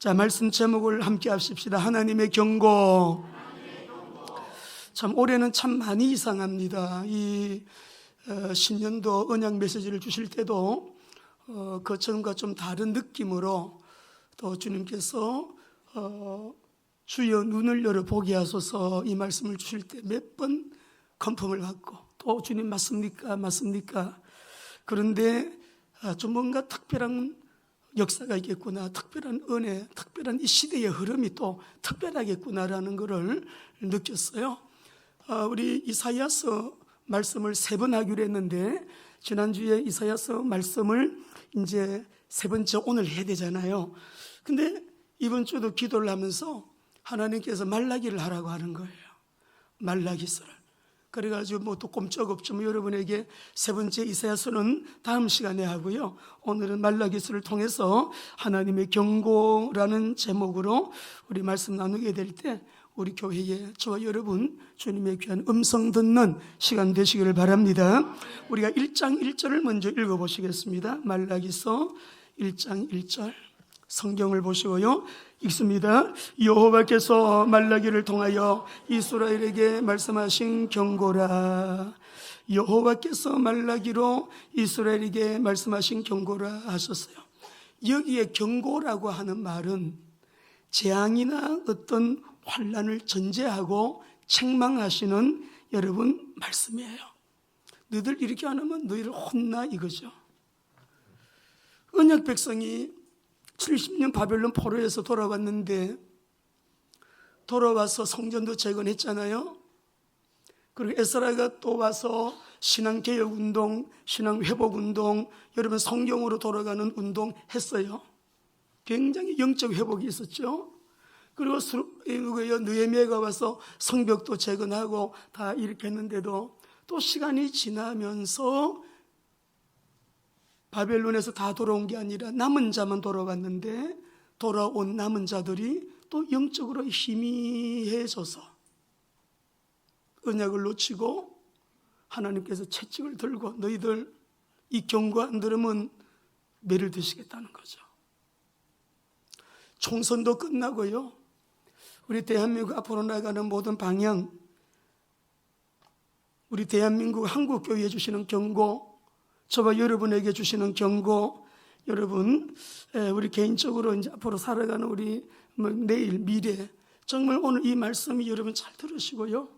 자, 말씀 제목을 함께 합시다. 하나님의 경고. 참 올해는 참 많이 이상합니다. 이 신년도 언약 메시지를 주실 때도 그전과 좀 다른 느낌으로 또 주님께서 주여 눈을 열어 보게 하소서 이 말씀을 주실 때 몇 번 컨펌을 받고 또 주님 맞습니까? 맞습니까? 그런데 좀 뭔가 특별한 역사가 있겠구나, 특별한 은혜, 특별한 이 시대의 흐름이 또 특별하겠구나라는 것을 느꼈어요. 우리 이사야서 말씀을 3번 하기로 했는데 지난주에 이사야서 말씀을 이제 3번째 오늘 해야 되잖아요. 근데 이번 주도 기도를 하면서 하나님께서 말라기를 하라고 하는 거예요. 말라기서를. 그래가지고 뭐 또 꼼짝없죠. 여러분에게 3번째 이사야서는 다음 시간에 하고요. 오늘은 말라기서를 통해서 하나님의 경고라는 제목으로 우리 말씀 나누게 될 때 우리 교회에 저와 여러분 주님의 귀한 음성 듣는 시간 되시기를 바랍니다. 우리가 1장 1절을 먼저 읽어보시겠습니다. 말라기서 1장 1절 성경을 보시고요, 읽습니다. 여호와께서 말라기를 통하여 이스라엘에게 말씀하신 경고라. 여호와께서 말라기로 이스라엘에게 말씀하신 경고라 하셨어요. 여기에 경고라고 하는 말은 재앙이나 어떤 환난을 전제하고 책망하시는 여러분 말씀이에요. 너희들 이렇게 안 하면 너희를 혼나 이거죠. 언약 백성이 70년 바벨론 포로에서 돌아왔는데 돌아와서 성전도 재건했잖아요. 그리고 에스라가 또 와서 신앙개혁운동, 신앙회복운동, 여러분 성경으로 돌아가는 운동 했어요. 굉장히 영적 회복이 있었죠. 그리고 느헤미야가 와서 성벽도 재건하고 다 이렇게 했는데도 또 시간이 지나면서 바벨론에서 다 돌아온 게 아니라 남은 자만 돌아왔는데 돌아온 남은 자들이 또 영적으로 희미해져서 언약을 놓치고 하나님께서 채찍을 들고 너희들 이 경고 안 들으면 매를 드시겠다는 거죠. 총선도 끝나고요, 우리 대한민국 앞으로 나가는 모든 방향, 우리 대한민국 한국교회에 주시는 경고, 저와 여러분에게 주시는 경고, 여러분 우리 개인적으로 이제 앞으로 살아가는 우리 내일 미래, 정말 오늘 이 말씀이 여러분 잘 들으시고요,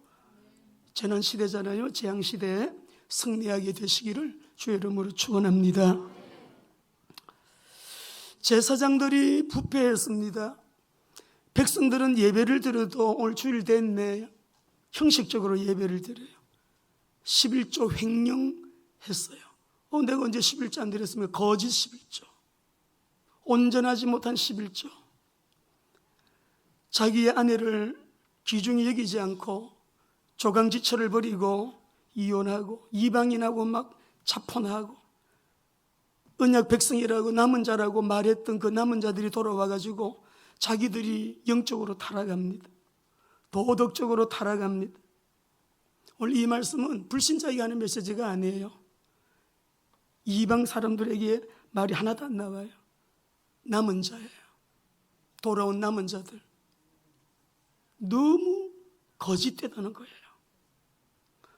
재난시대잖아요. 재앙시대에 승리하게 되시기를 주의 이름으로 축원합니다. 제사장들이 부패했습니다. 백성들은 예배를 드려도 오늘 주일 됐네, 형식적으로 예배를 드려요. 11조 횡령했어요. 내가 언제 11조 안 드렸으면 거짓 11조, 온전하지 못한 11조. 자기의 아내를 귀중히 여기지 않고 조강지처를 벌이고 이혼하고 이방인하고 막 자폰하고 언약 백성이라고 남은 자라고 말했던 그 남은 자들이 돌아와가지고 자기들이 영적으로 타락합니다. 도덕적으로 타락합니다. 오늘 이 말씀은 불신자에게 하는 메시지가 아니에요. 이방 사람들에게 말이 하나도 안 나와요. 남은 자예요. 돌아온 남은 자들. 너무 거짓되다는 거예요.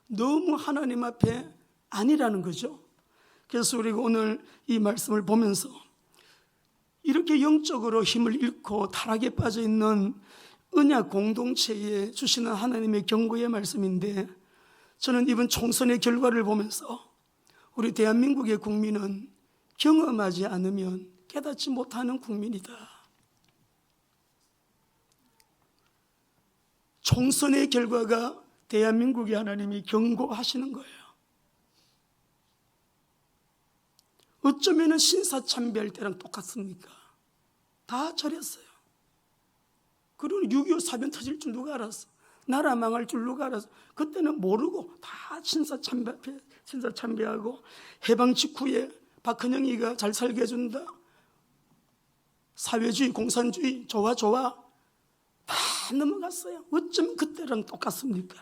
너무 하나님 앞에 아니라는 거죠. 그래서 우리가 오늘 이 말씀을 보면서 이렇게 영적으로 힘을 잃고 타락에 빠져 있는 언약 공동체에 주시는 하나님의 경고의 말씀인데, 저는 이번 총선의 결과를 보면서 우리 대한민국의 국민은 경험하지 않으면 깨닫지 못하는 국민이다. 총선의 결과가 대한민국의 하나님이 경고하시는 거예요. 어쩌면 신사참배할 때랑 똑같습니까? 다 저랬어요. 그리고 6.25 사변 터질 줄 누가 알았어? 나라 망할 줄 누가 알았어? 그때는 모르고 다 신사참배하고 해방 직후에 박헌영이가 잘 살게 해준다, 사회주의, 공산주의, 좋아 다 넘어갔어요. 어쩌면 그때랑 똑같습니까?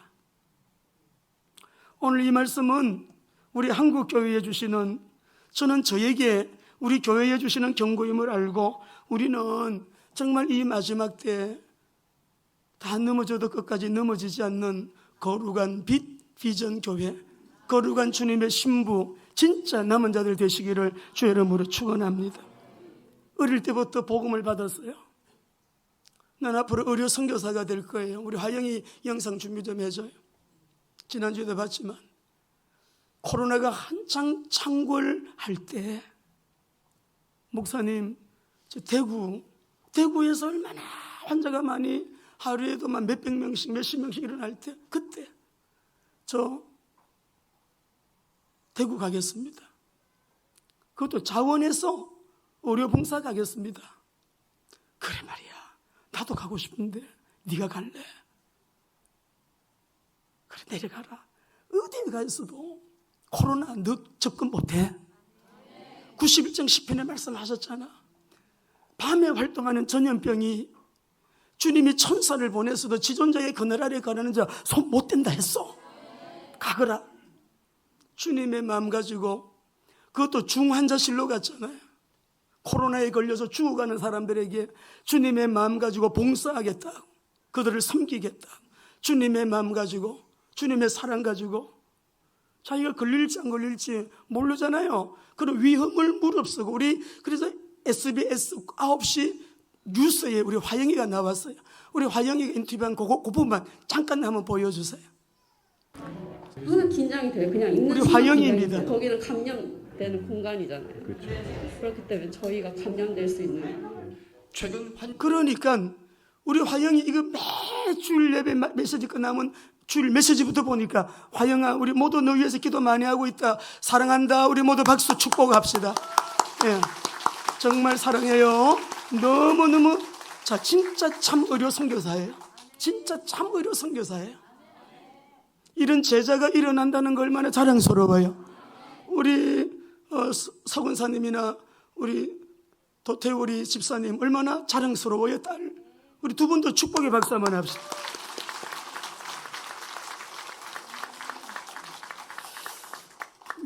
오늘 이 말씀은 우리 한국교회에 주시는, 저는 저에게 우리 교회에 주시는 경고임을 알고 우리는 정말 이 마지막 때 다 넘어져도 끝까지 넘어지지 않는 거룩한 빛 비전 교회, 거룩한 주님의 신부, 진짜 남은 자들 되시기를 주의 이름으로 축원합니다. 어릴 때부터 복음을 받았어요. 난 앞으로 의료 선교사가 될 거예요. 우리 화영이 영상 준비 좀 해줘요. 지난주에도 봤지만 코로나가 한창 창궐할 때 목사님, 저 대구에서 얼마나 환자가 많이 하루에도 몇백 명씩 몇십 명씩 일어날 때 그때 저 대구 가겠습니다. 그것도 자원해서 의료봉사 가겠습니다. 그래 말이야, 나도 가고 싶은데 네가 갈래? 그래 내려가라. 어디에 가 있어도 코로나 너 접근 못해. 91장 10편에 말씀하셨잖아. 밤에 활동하는 전염병이 주님이 천사를 보내서도 지존자의 그늘 아래 가라는 자 손 못 댄다 했어. 가거라. 주님의 마음 가지고, 그것도 중환자실로 갔잖아요. 코로나에 걸려서 죽어가는 사람들에게 주님의 마음 가지고 봉사하겠다, 그들을 섬기겠다, 주님의 마음 가지고, 주님의 사랑 가지고. 자기가 걸릴지 안 걸릴지 모르잖아요. 그런 위험을 무릅쓰고. 우리 그래서 SBS 9시 뉴스에 우리 화영이가 나왔어요. 우리 화영이가 인터뷰한 그 부분만 잠깐 한번 보여주세요. 저는 긴장이 돼요. 그냥 있는 우리 화영이입니다. 거기는 감염되는 공간이잖아요. 그렇죠. 그렇기 때문에 저희가 감염될 수 있는. 그러니까 우리 화영이 이거 매주일 예배 메시지 끝나면 주일 메시지부터 보니까 화영아, 우리 모두 너 위해서 기도 많이 하고 있다, 사랑한다, 우리 모두 박수 축복합시다. 예, 정말 사랑해요. 너무너무. 자, 진짜 참 의료 선교사예요. 진짜 참 의료 선교사예요. 이런 제자가 일어난다는 거 얼마나 자랑스러워요. 우리 서군사님이나 우리 도태우리 집사님 얼마나 자랑스러워요. 딸, 우리 두 분도 축복의 박수 한번 합시다.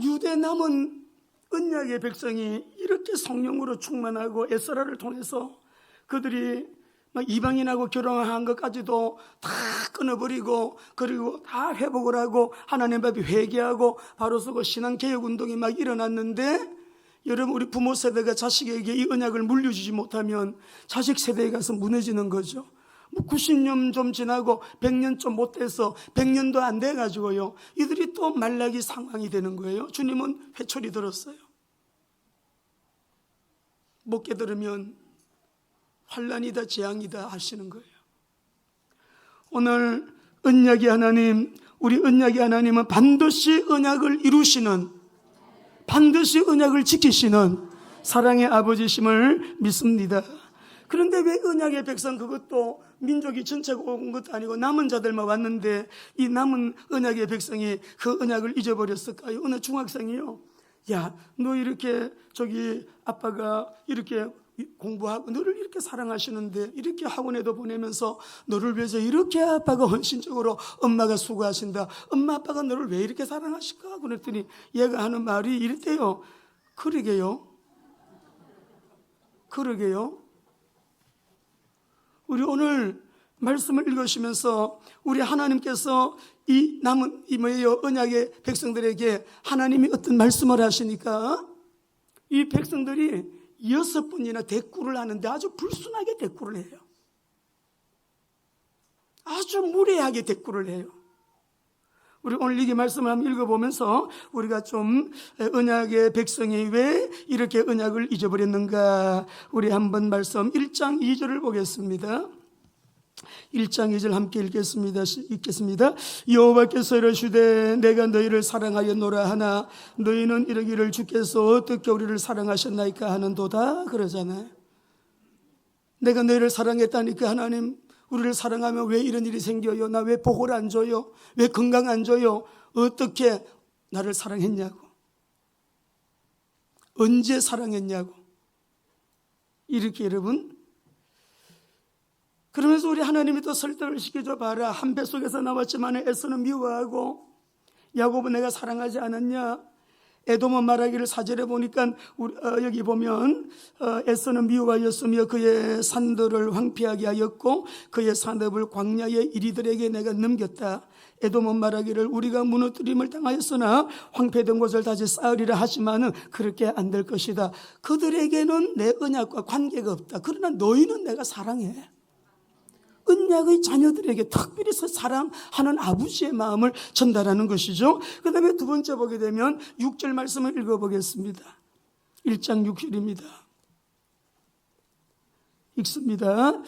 유대 남은 언약의 백성이 이렇게 성령으로 충만하고 에스라를 통해서 그들이 막 이방인하고 결혼한 것까지도 다 끊어버리고, 그리고 다 회복을 하고 하나님 앞에 회개하고 바로 서고 신앙개혁운동이 막 일어났는데, 여러분 우리 부모 세대가 자식에게 이 언약을 물려주지 못하면 자식 세대에 가서 무너지는 거죠. 뭐 90년 좀 지나고 100년 좀 못 돼서 100년도 안 돼가지고요, 이들이 또 말라기 상황이 되는 거예요. 주님은 회초리 들었어요. 못 깨달으면 환난이다 재앙이다 하시는 거예요. 오늘 언약의 하나님, 우리 언약의 하나님은 반드시 언약을 이루시는, 반드시 언약을 지키시는 사랑의 아버지심을 믿습니다. 그런데 왜 언약의 백성, 그것도 민족이 전체가 온 것도 아니고 남은 자들만 왔는데 이 남은 언약의 백성이 그 언약을 잊어버렸을까요? 어느 중학생이요, 야, 너 이렇게 저기 아빠가 이렇게 공부하고 너를 이렇게 사랑하시는데, 이렇게 학원에도 보내면서 너를 위해서 이렇게 아빠가 헌신적으로 엄마가 수고하신다, 엄마 아빠가 너를 왜 이렇게 사랑하실까? 그랬더니 얘가 하는 말이 이랬대요. 그러게요. 우리 오늘 말씀을 읽으시면서 우리 하나님께서 이 남은 이 뭐예요, 언약의 백성들에게 하나님이 어떤 말씀을 하시니까 이 백성들이 6번이나 대꾸를 하는데 아주 불순하게 대꾸를 해요. 아주 무례하게 대꾸를 해요. 우리 오늘 이 말씀을 한번 읽어보면서 우리가 좀 언약의 백성이 왜 이렇게 언약을 잊어버렸는가, 우리 한번 말씀 1장 2절을 보겠습니다. 1장 2절 함께 읽겠습니다. 여호와께서 이르시되 내가 너희를 사랑하였노라 하나 너희는 이르기를 주께서 어떻게 우리를 사랑하셨나이까 하는도다 그러잖아요. 내가 너희를 사랑했다니까 하나님, 우리를 사랑하면 왜 이런 일이 생겨요? 나 왜 복을 안 줘요? 왜 건강 안 줘요? 어떻게 나를 사랑했냐고, 언제 사랑했냐고, 이렇게 여러분. 그러면서 우리 하나님이 또 설득을 시켜줘 봐라. 한 뱃속에서 나왔지만 에서는 미워하고 야곱은 내가 사랑하지 않았냐? 에돔은 말하기를 4절에 보니까 여기 보면 에서는 미워하였으며 그의 산들을 황폐하게 하였고 그의 산업을 광야의 이리들에게 내가 넘겼다. 에돔은 말하기를 우리가 무너뜨림을 당하였으나 황폐된 곳을 다시 쌓으리라 하지만은 그렇게 안 될 것이다. 그들에게는 내 언약과 관계가 없다. 그러나 너희는 내가 사랑해. 언약의 자녀들에게 특별히 사랑하는 아버지의 마음을 전달하는 것이죠. 그 다음에 두 번째 보게 되면 6절 말씀을 읽어보겠습니다. 1장 6절입니다. 읽습니다.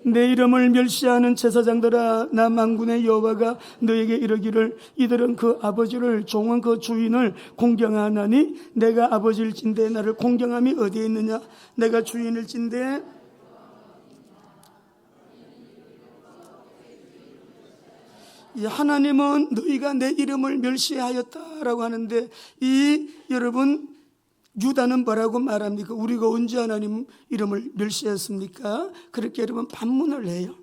내 이름을 멸시하는 제사장들아, 나 만군의 여호와가 너에게 이르기를 이들은 그 아버지를 종은 그 주인을 공경하나니 내가 아버지일진대 나를 공경함이 어디에 있느냐. 내가 주인일진대 하나님은 너희가 내 이름을 멸시하였다라고 하는데 여러분 유다는 뭐라고 말합니까? 우리가 언제 하나님 이름을 멸시했습니까? 그렇게 여러분 반문을 해요.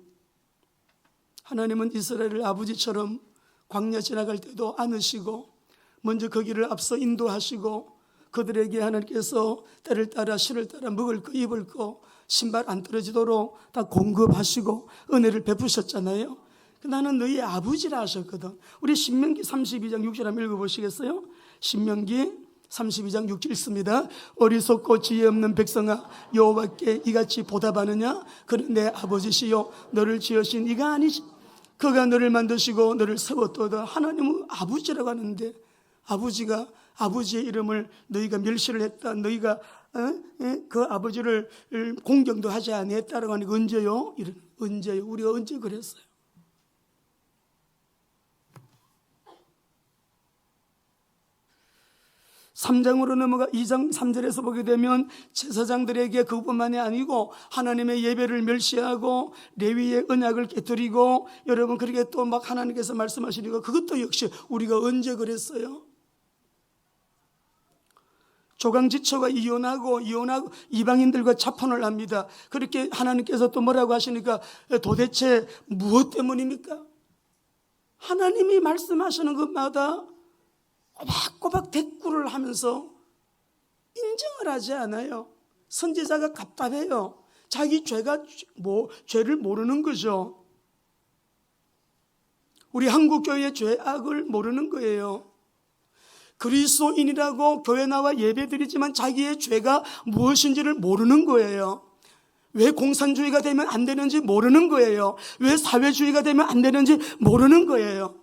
하나님은 이스라엘을 아버지처럼 광야 지나갈 때도 안으시고 먼저 거기를 앞서 인도하시고 그들에게 하나님께서 때를 따라 시를 따라 먹을 거 입을 거 신발 안 떨어지도록 다 공급하시고 은혜를 베푸셨잖아요. 나는 너희 아버지라 하셨거든. 우리 신명기 32장 6절 한번 읽어보시겠어요? 신명기 32장 6절 읽습니다. 어리석고 지혜 없는 백성아, 여호와께 이같이 보답하느냐? 그는 내 아버지시요 너를 지으신 이가 아니시. 그가 너를 만드시고 너를 세웠도다. 하나님은 아버지라고 하는데 아버지의 이름을 너희가 멸시를 했다. 너희가 그 아버지를 공경도 하지 아니했다라고 하니까 언제요? 언제요? 우리가 언제 그랬어요? 3장으로 넘어가 2장 3절에서 보게 되면 제사장들에게 그것뿐만이 아니고 하나님의 예배를 멸시하고 레위의 언약을 깨뜨리고 여러분 그렇게 또 막 하나님께서 말씀하시니까 그것도 역시 우리가 언제 그랬어요? 조강지처가 이혼하고 이방인들과 자폰을 합니다. 그렇게 하나님께서 또 뭐라고 하시니까 도대체 무엇 때문입니까? 하나님이 말씀하시는 것마다 꼬박꼬박 대꾸를 하면서 인정을 하지 않아요. 선지자가 답답해요. 자기 죄를 모르는 거죠. 우리 한국교회의 죄악을 모르는 거예요. 그리스도인이라고 교회 나와 예배드리지만 자기의 죄가 무엇인지를 모르는 거예요. 왜 공산주의가 되면 안 되는지 모르는 거예요. 왜 사회주의가 되면 안 되는지 모르는 거예요.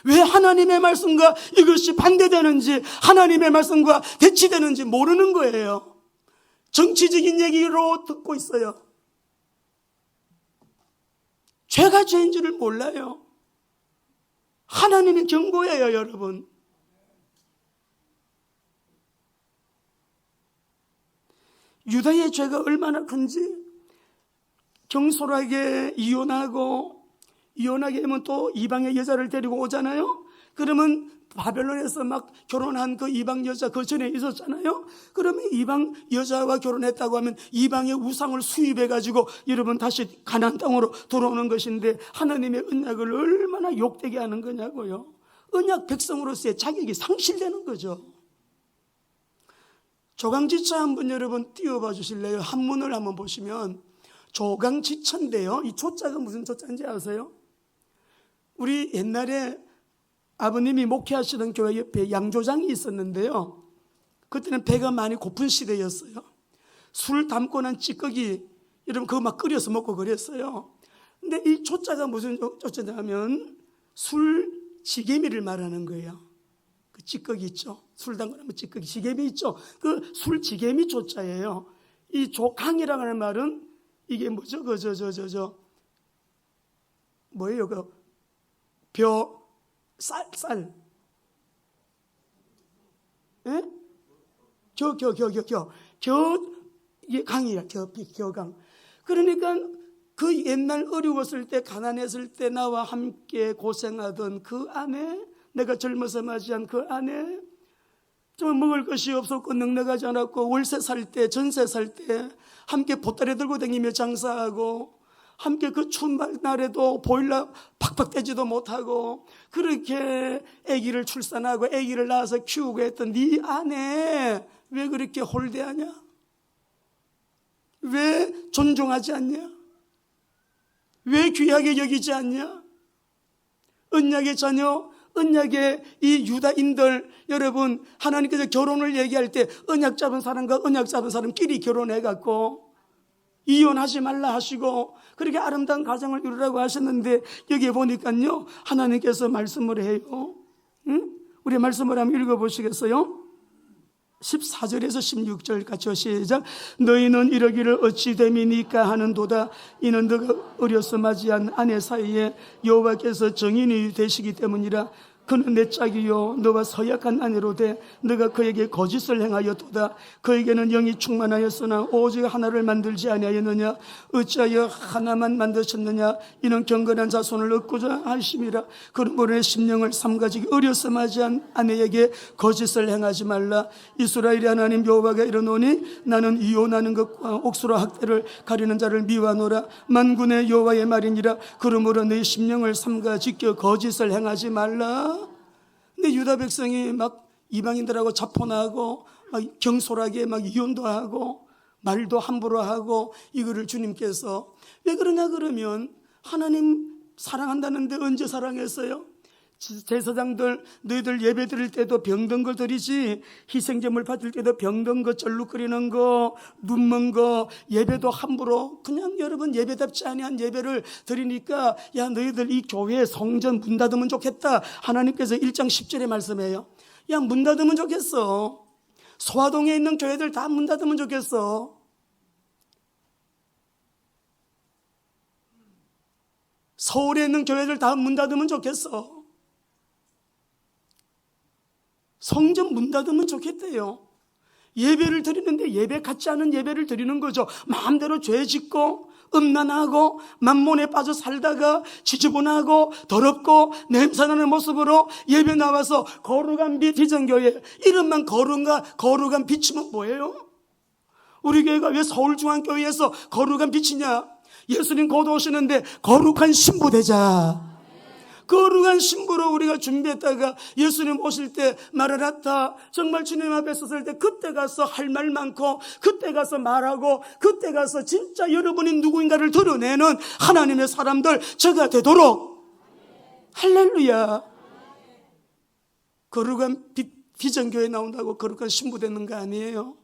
왜 하나님의 말씀과 이것이 반대되는지 하나님의 말씀과 대치되는지 모르는 거예요. 정치적인 얘기로 듣고 있어요. 죄가 죄인지를 몰라요. 하나님의 경고예요, 여러분. 유다의 죄가 얼마나 큰지 경솔하게 이혼하게 하면 또 이방의 여자를 데리고 오잖아요. 그러면 바벨론에서 막 결혼한 그 이방 여자 그 전에 있었잖아요. 그러면 이방 여자와 결혼했다고 하면 이방의 우상을 수입해가지고 여러분 다시 가나안 땅으로 돌아오는 것인데 하나님의 언약을 얼마나 욕되게 하는 거냐고요. 언약 백성으로서의 자격이 상실되는 거죠. 조강지처 한번 여러분 띄워봐 주실래요? 한문을 한번 보시면 조강지처인데요. 이 조자가 무슨 조자인지 아세요? 우리 옛날에 아버님이 목회하시던 교회 옆에 양조장이 있었는데요. 그때는 배가 많이 고픈 시대였어요. 술 담고 난 찌꺼기 여러분 그거 막 끓여서 먹고 그랬어요. 근데 이 조자가 무슨 조자냐면 술 지게미를 말하는 거예요. 그 찌꺼기 있죠. 술 담고 나면 찌꺼기 지게미 있죠. 그 술 지게미 조자예요. 이 조강이라고 하는 말은 이게 뭐죠? 뭐예요? 쌀. 예? 이게 강이야. 겨강. 그러니까 그 옛날 어려웠을 때, 가난했을 때 나와 함께 고생하던 그 아내, 내가 젊어서 맞이한 그 아내, 좀 먹을 것이 없었고 넉넉하지 않았고 월세 살 때, 전세 살 때 함께 보따리 들고 다니며 장사하고 함께 그 추운 날에도 보일러 팍팍 떼지도 못하고 그렇게 아기를 출산하고 아기를 낳아서 키우고 했던 네 아내 왜 그렇게 홀대하냐? 왜 존중하지 않냐? 왜 귀하게 여기지 않냐? 언약의 자녀, 언약의 이 유다인들, 여러분, 하나님께서 결혼을 얘기할 때 언약 잡은 사람과 언약 잡은 사람끼리 결혼해갖고 이혼하지 말라 하시고 그렇게 아름다운 가정을 이루라고 하셨는데 여기에 보니까요 하나님께서 말씀을 해요. 응? 우리 말씀을 한번 읽어보시겠어요? 14절에서 16절 같이 시작. 너희는 이러기를 어찌 됨이니까 하는도다. 이는 너가 어려서 맞이한 아내 사이에 여호와께서 정인이 되시기 때문이라. 그는 내 짝이요 너와 서약한 아내로 돼 너가 그에게 거짓을 행하였도다. 그에게는 영이 충만하였으나 오직 하나를 만들지 아니하였느냐. 어찌하여 하나만 만드셨느냐. 이는 경건한 자손을 얻고자 하심이라. 그러므로 내 심령을 삼가지기 어려서 맞이한 아내에게 거짓을 행하지 말라. 이스라엘의 하나님 여호와가 이르노니 나는 이혼하는 것과 옥수로 학대를 가리는 자를 미워하노라. 만군의 여호와의 말이니라. 그러므로 내 심령을 삼가 지켜 거짓을 행하지 말라. 근데 유다 백성이 막 이방인들하고 자포나하고 막 경솔하게 막 이혼도 하고 말도 함부로 하고 이거를 주님께서 왜 그러냐 그러면 하나님 사랑한다는데 언제 사랑했어요? 제사장들 너희들 예배 드릴 때도 병든 거 드리지 희생제물 받을 때도 병든 거 절룩거리는 거 눈먼 거 예배도 함부로 그냥 여러분 예배답지 아니한 예배를 드리니까 야 너희들 이 교회 성전 문 닫으면 좋겠다. 하나님께서 1장 10절에 말씀해요. 야 문 닫으면 좋겠어. 소화동에 있는 교회들 다 문 닫으면 좋겠어. 서울에 있는 교회들 다 문 닫으면 좋겠어. 성전 문 닫으면 좋겠대요. 예배를 드리는데 예배 같지 않은 예배를 드리는 거죠. 마음대로 죄 짓고 음란하고 만몬에 빠져 살다가 지저분하고 더럽고 냄새나는 모습으로 예배 나와서 거룩한 빛 비전교회 이름만 거룩한 빛이면 뭐예요? 우리 교회가 왜 서울중앙교회에서 거룩한 빛이냐? 예수님 곧 오시는데 거룩한 신부 되자. 거룩한 신부로 우리가 준비했다가 예수님 오실 때 마라나타 정말 주님 앞에 섰을 때 그때 가서 할 말 많고 그때 가서 말하고 그때 가서 진짜 여러분이 누구인가를 드러내는 하나님의 사람들 저가 되도록 할렐루야. 거룩한 비전교회 나온다고 거룩한 신부 되는 거 아니에요.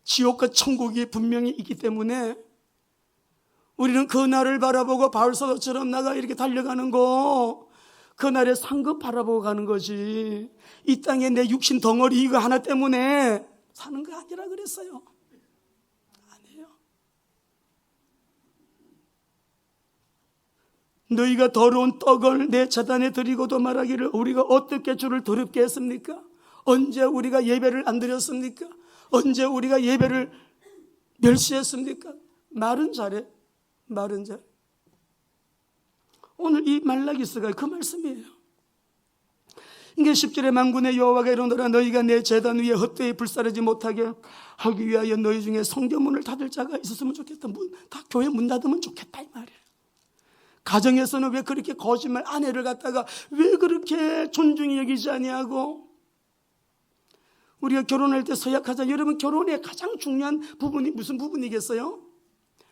지옥과 천국이 분명히 있기 때문에 우리는 그 날을 바라보고 바울사도처럼 나가 이렇게 달려가는 거 그날의 상급 바라보고 가는 거지. 이 땅에 내 육신 덩어리 이거 하나 때문에 사는 거 아니라 그랬어요. 아니에요. 너희가 더러운 떡을 내 제단에 드리고도 말하기를 우리가 어떻게 주를 더럽게 했습니까? 언제 우리가 예배를 안 드렸습니까? 언제 우리가 예배를 멸시했습니까? 말은 잘해. 말은 잘. 오늘 이 말라기스가 그 말씀이에요. 이게 10절에 만군의 여호와가 이르노라 너희가 내 제단 위에 헛되이 불사르지 못하게 하기 위하여 너희 중에 성전문을 닫을 자가 있었으면 좋겠다. 다 교회 문 닫으면 좋겠다 이 말이에요. 가정에서는 왜 그렇게 거짓말 아내를 갖다가 왜 그렇게 존중히 여기지 아니하고 우리가 결혼할 때 서약하자. 여러분 결혼의 가장 중요한 부분이 무슨 부분이겠어요?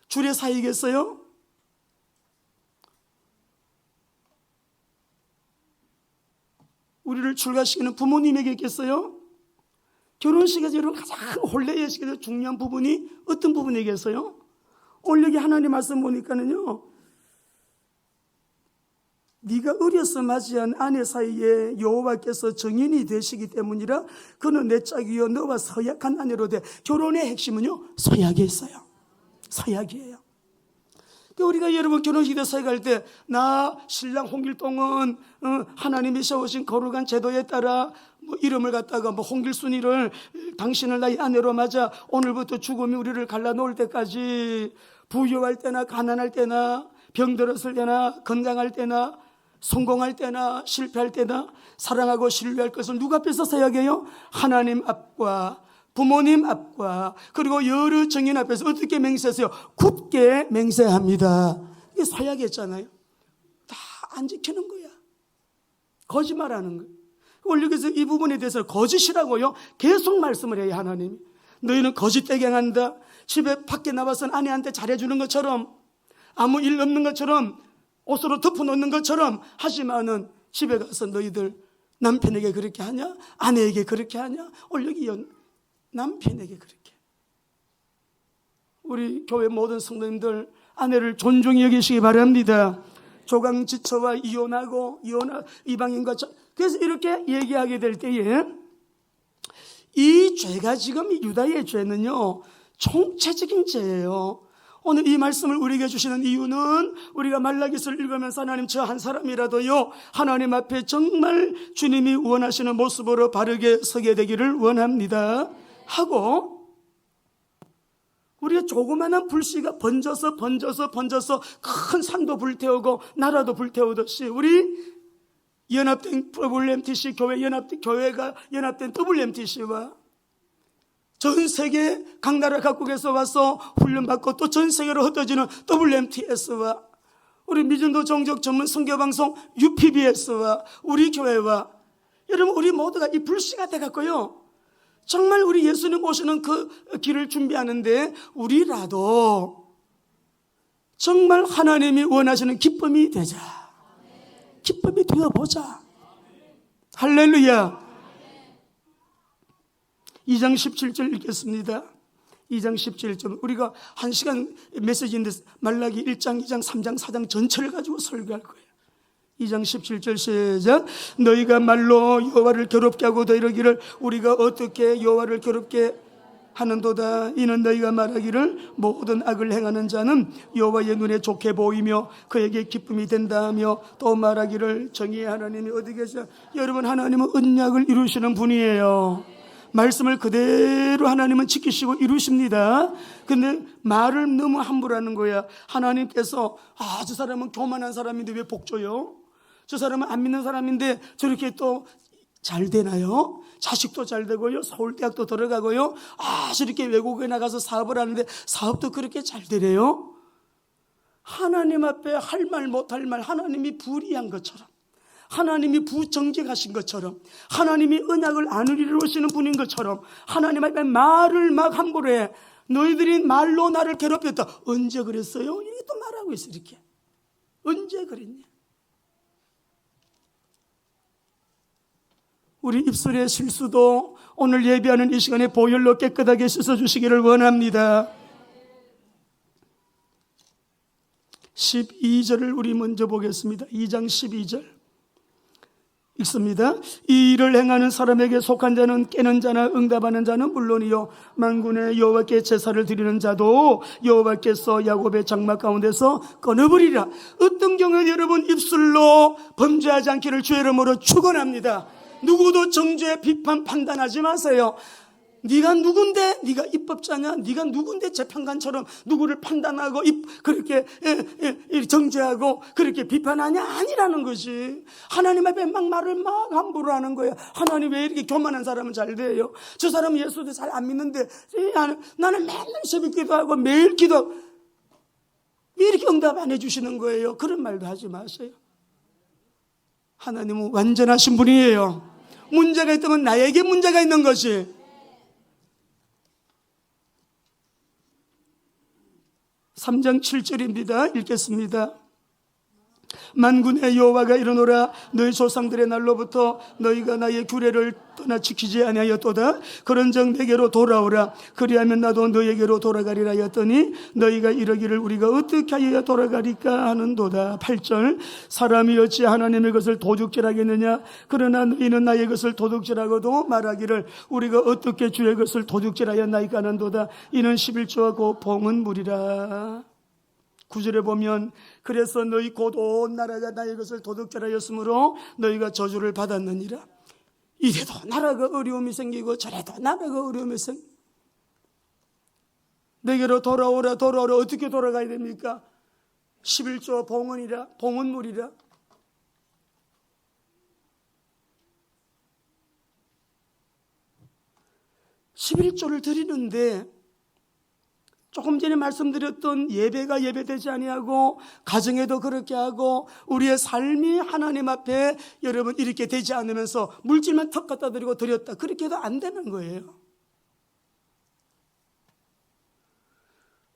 줄의 사이겠어요? 우리를 출가시키는 부모님에게겠어요? 결혼식에서 여러분 가장 혼례예식에서 중요한 부분이 어떤 부분이겠어요? 오늘 여기 하나님 말씀 보니까는요 네가 어려서 맞이한 아내 사이에 여호와께서 정인이 되시기 때문이라. 그는 내 짝이요 너와 서약한 아내로 돼. 결혼의 핵심은요 서약에 있어요. 서약이에요. 우리가 여러분 결혼식에 서약할 때 나 신랑 홍길동은 하나님이 세우신 거룩한 제도에 따라 뭐 이름을 갖다가 뭐 홍길순이를 당신을 나의 아내로 맞아 오늘부터 죽음이 우리를 갈라놓을 때까지 부유할 때나 가난할 때나 병들었을 때나 건강할 때나 성공할 때나 실패할 때나 사랑하고 신뢰할 것을 누가 앞에서 서약해요? 하나님 앞과 부모님 앞과 그리고 여러 정인 앞에서 어떻게 맹세하세요? 굳게 맹세합니다. 이게 서약했잖아요. 다 안 지키는 거야. 거짓말하는 거예요. 오늘 여기서 이 부분에 대해서 거짓이라고요 계속 말씀을 해요. 하나님이 너희는 거짓되게 행한다. 집에 밖에 나와서는 아내한테 잘해주는 것처럼, 아무 일 없는 것처럼, 옷으로 덮어놓는 것처럼 하지만은 집에 가서 너희들 남편에게 그렇게 하냐? 아내에게 그렇게 하냐? 오늘 여기 남편에게 그렇게. 우리 교회 모든 성도님들 아내를 존중히 여기시기 바랍니다. 조강지처와 이혼하고 이방인과 그래서 이렇게 얘기하게 될 때에 이 죄가 지금 유다의 죄는요 총체적인 죄예요. 오늘 이 말씀을 우리에게 주시는 이유는 우리가 말라기서를 읽으면서 하나님 저 한 사람이라도요 하나님 앞에 정말 주님이 원하시는 모습으로 바르게 서게 되기를 원합니다 하고, 우리가 조그마한 불씨가 번져서 큰 산도 불태우고 나라도 불태우듯이 우리 연합된 WMTC 교회가 연합된 WMTC와 전 세계 각 나라 각국에서 와서 훈련받고 또 전 세계로 흩어지는 WMTS와 우리 미전도 종족 전문 선교방송 UPBS와 우리 교회와 여러분 우리 모두가 이 불씨가 돼갖고요 정말 우리 예수님 오시는 그 길을 준비하는데 우리라도 정말 하나님이 원하시는 기쁨이 되자. 기쁨이 되어보자. 할렐루야. 2장 17절 읽겠습니다. 2장 17절. 우리가 1시간 메시지인데 말라기 1장, 2장, 3장, 4장 전체를 가지고 설교할 거예요. 2장 17절 시작. 너희가 말로 여호와를 괴롭게 하고 더 이르기를 우리가 어떻게 여호와를 괴롭게 하는도다. 이는 너희가 말하기를 모든 악을 행하는 자는 여호와의 눈에 좋게 보이며 그에게 기쁨이 된다며 또 말하기를 정의의 하나님이 어디 계셔. 여러분 하나님은 언약을 이루시는 분이에요. 말씀을 그대로 하나님은 지키시고 이루십니다. 근데 말을 너무 함부로 하는 거야. 하나님께서 저 사람은 교만한 사람인데 왜 복 줘요? 저 사람은 안 믿는 사람인데 저렇게 또 잘 되나요? 자식도 잘 되고요, 서울대학도 들어가고요, 저렇게 외국에 나가서 사업을 하는데 사업도 그렇게 잘 되래요? 하나님 앞에 할 말 못할 말, 하나님이 불의한 것처럼, 하나님이 부정직하신 것처럼, 하나님이 언약을 안 이루시는 분인 것처럼 하나님 앞에 말을 막 함부로 해. 너희들이 말로 나를 괴롭혔다. 언제 그랬어요? 이렇게 또 말하고 있어. 이렇게 언제 그랬냐? 우리 입술의 실수도 오늘 예배하는 이 시간에 보혈로 깨끗하게 씻어주시기를 원합니다. 12절을 우리 먼저 보겠습니다. 2장 12절 읽습니다. 이 일을 행하는 사람에게 속한 자는 깨는 자나 응답하는 자는 물론이요 만군의 여호와께 제사를 드리는 자도 여호와께서 야곱의 장막 가운데서 끊어버리라. 어떤 경우에 여러분 입술로 범죄하지 않기를 주의 이름으로 축원합니다. 누구도 정죄, 비판, 판단하지 마세요. 네가 누군데? 네가 입법자냐? 네가 누군데 재판관처럼 누구를 판단하고 그렇게 정죄하고 그렇게 비판하냐? 아니라는 것이. 하나님 앞에 막 말을 막 함부로 하는 거야. 하나님 왜 이렇게 교만한 사람은 잘 돼요? 저 사람은 예수도 잘 안 믿는데 나는 맨날 새벽 기도하고 매일 기도. 왜 이렇게 응답 안 해주시는 거예요? 그런 말도 하지 마세요. 하나님은 완전하신 분이에요. 문제가 있다면 나에게 문제가 있는 것이. (3장 7절입니다) 읽겠습니다. 만군의 여호와가 이르노라. 너희 조상들의 날로부터 너희가 나의 규례를 떠나 지키지 아니하였도다. 그런즉 내게로 돌아오라. 그리하면 나도 너에게로 돌아가리라 하였더니 너희가 이러기를 우리가 어떻게 하여야 돌아가리까 하는도다. 8절. 사람이 어찌 하나님의 것을 도둑질하겠느냐. 그러나 너희는 나의 것을 도둑질하고도 말하기를 우리가 어떻게 주의 것을 도둑질하였나이까 하는도다. 이는 11조와 그 봉은 무리라. 9절에 보면 그래서 너희 곧 온 나라가 나의 것을 도둑질하였으므로 너희가 저주를 받았느니라. 이래도 나라가 어려움이 생기고 저래도 나라가 어려움이 생기고. 내게로 돌아오라. 어떻게 돌아가야 됩니까? 11조 봉헌이라, 봉헌물이라. 11조를 드리는데 조금 전에 말씀드렸던 예배가 예배되지 아니하고 가정에도 그렇게 하고 우리의 삶이 하나님 앞에 여러분 이렇게 되지 않으면서 물질만 턱 갖다 드리고 드렸다, 그렇게 해도 안 되는 거예요.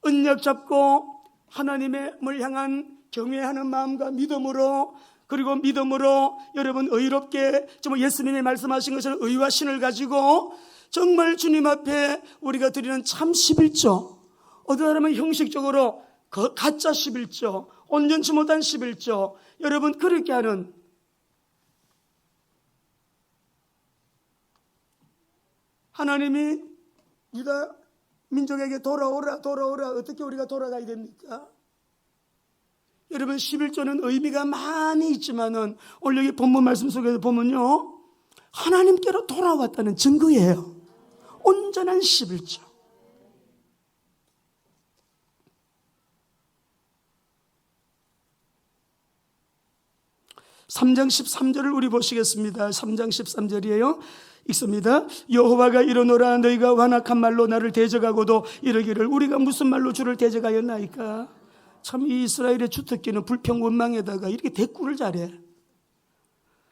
언약 잡고 하나님을 향한 경외하는 마음과 믿음으로, 그리고 믿음으로 여러분 의롭게 정말 예수님이 말씀하신 것처럼 의와 신을 가지고 정말 주님 앞에 우리가 드리는 참 11조, 어떤 사람은 형식적으로 가짜 11조, 온전치 못한 11조, 여러분 그렇게 하는, 하나님이 유다 민족에게 돌아오라 어떻게 우리가 돌아가야 됩니까? 여러분 11조는 의미가 많이 있지만은 오늘 여기 본문 말씀 속에서 보면요, 하나님께로 돌아왔다는 증거예요. 온전한 11조. 3장 13절을 우리 보시겠습니다. 3장 13절이에요. 읽습니다. 여호와가 이르노라, 너희가 완악한 말로 나를 대적하고도 이르기를 우리가 무슨 말로 주를 대적하였나이까. 참 이 이스라엘의 주특기는 불평원망에다가 이렇게 대꾸를 잘해.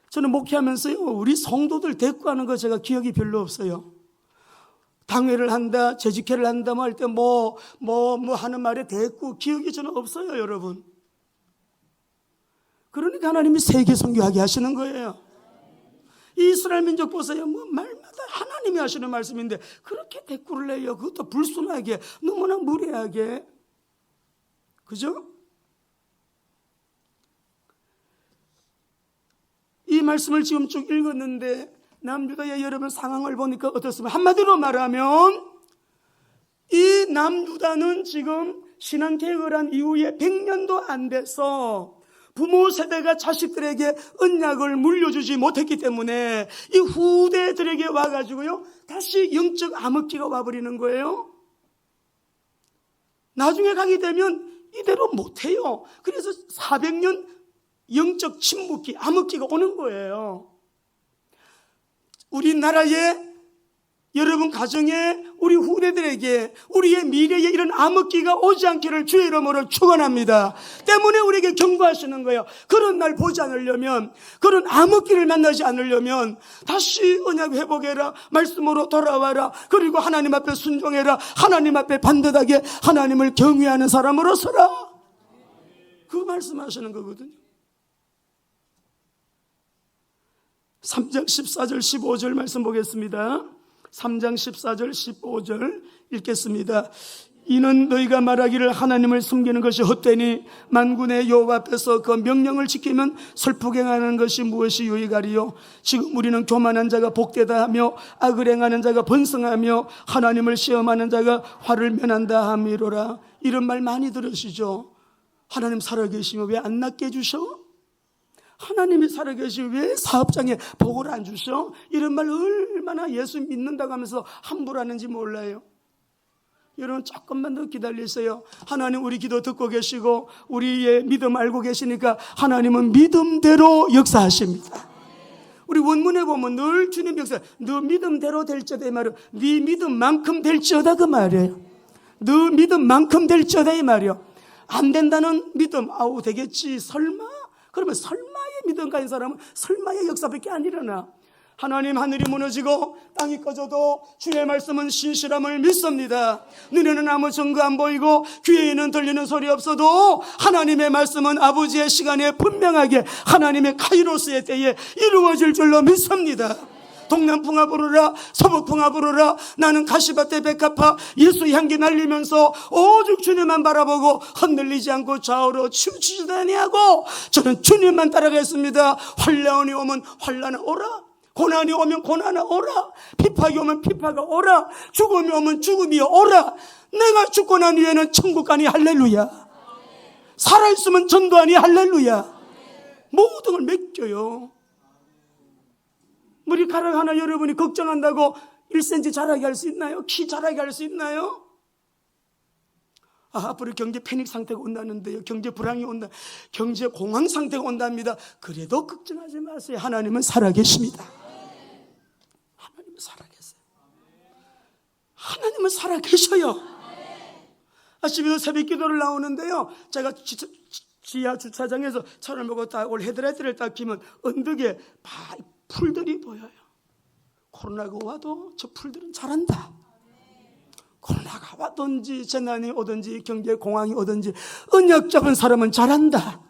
저는 목회하면서요, 우리 성도들 대꾸하는 거 제가 기억이 별로 없어요. 당회를 한다, 재직회를 한다 할 때 뭐 하는 말에 대꾸 기억이 저는 없어요, 여러분. 그러니까 하나님이 세계 선교하게 하시는 거예요. 이 이스라엘 민족 보세요. 뭐 말마다 하나님이 하시는 말씀인데 그렇게 대꾸를 해요. 그것도 불순하게, 너무나 무례하게. 그죠? 이 말씀을 지금 쭉 읽었는데 남유다의 여러분 상황을 보니까 어떻습니까? 한마디로 말하면 이 남유다는 지금 신앙개혁을 한 이후에 100년도 안 돼서 부모 세대가 자식들에게 언약을 물려주지 못했기 때문에 이 후대들에게 와가지고요, 다시 영적 암흑기가 와버리는 거예요. 나중에 가게 되면 이대로 못해요. 그래서 400년 영적 침묵기, 암흑기가 오는 거예요. 우리나라에, 여러분 가정에, 우리 후대들에게, 우리의 미래에 이런 암흑기가 오지 않기를 주의 이름으로 축원합니다. 때문에 우리에게 경고하시는 거예요. 그런 날 보지 않으려면, 그런 암흑기를 만나지 않으려면 다시 언약 회복해라, 말씀으로 돌아와라, 그리고 하나님 앞에 순종해라, 하나님 앞에 반듯하게 하나님을 경외하는 사람으로 서라. 그 말씀하시는 거거든요. 3장 14절 15절 말씀 보겠습니다. 3장 14절 15절 읽겠습니다. 이는 너희가 말하기를 하나님을 숨기는 것이 헛되니 만군의 여호와 앞에서 그 명령을 지키면 슬프게 행하는 것이 무엇이 유익하리요. 지금 우리는 교만한 자가 복되다 하며 악을 행하는 자가 번성하며 하나님을 시험하는 자가 화를 면한다 함이로라. 이런 말 많이 들으시죠? 하나님 살아계시면 왜 안 낫게 해주셔? 하나님이 살아계시면 왜 사업장에 복을 안 주셔? 이런 말 얼마나 예수 믿는다고 하면서 함부로 하는지 몰라요. 여러분 조금만 더 기다리세요. 하나님 우리 기도 듣고 계시고 우리의 믿음 알고 계시니까 하나님은 믿음대로 역사하십니다. 우리 원문에 보면 늘 주님 역사, 너 믿음대로 될지어다 이 말이에요. 네 믿음만큼 될지어다 그 말이에요. 너 믿음만큼 될지어다 이 말이에요. 안 된다는 믿음, 아우 되겠지 설마? 그러면 설마의 믿음 가진 사람은 설마의 역사밖에 안 일어나. 하나님, 하늘이 무너지고 땅이 꺼져도 주의 말씀은 신실함을 믿습니다. 눈에는 아무 증거 안 보이고 귀에는 들리는 소리 없어도 하나님의 말씀은 아버지의 시간에 분명하게 하나님의 카이로스의 때에 이루어질 줄로 믿습니다. 동남풍아 부르라, 서북풍아 부르라. 나는 가시밭에 백합화 예수 향기 날리면서 오직 주님만 바라보고 흔들리지 않고 좌우로 치우치지도 아니하고 저는 주님만 따라가겠습니다. 환난이 오면 환난이 오라, 고난이 오면 고난이 오라, 핍박이 오면 핍박이 오라, 죽음이 오면 죽음이 오라. 내가 죽고 난 후에는 천국 가니 할렐루야, 살아있으면 전도하니 할렐루야. 모든 걸 맡겨요. 머리카락 하나 여러분이 걱정한다고 1cm 자라게 할 수 있나요? 키 자라게 할 수 있나요? 앞으로 경제 패닉 상태가 온다는데요, 경제 불황이 온다, 경제 공황 상태가 온답니다. 그래도 걱정하지 마세요. 하나님은 살아계십니다. 하나님은 살아계세요. 하나님은 살아 계셔요. 아침에도 새벽 기도를 나오는데요, 제가 지하 주차장에서 차를 먹고 딱 올 헤드라이트를 딱 키면 언덕에 풀들이 보여요. 코로나가 와도 저 풀들은 자란다. 코로나가 와든지 재난이 오든지 경제 공황이 오든지 언약 잡은 사람은 자란다.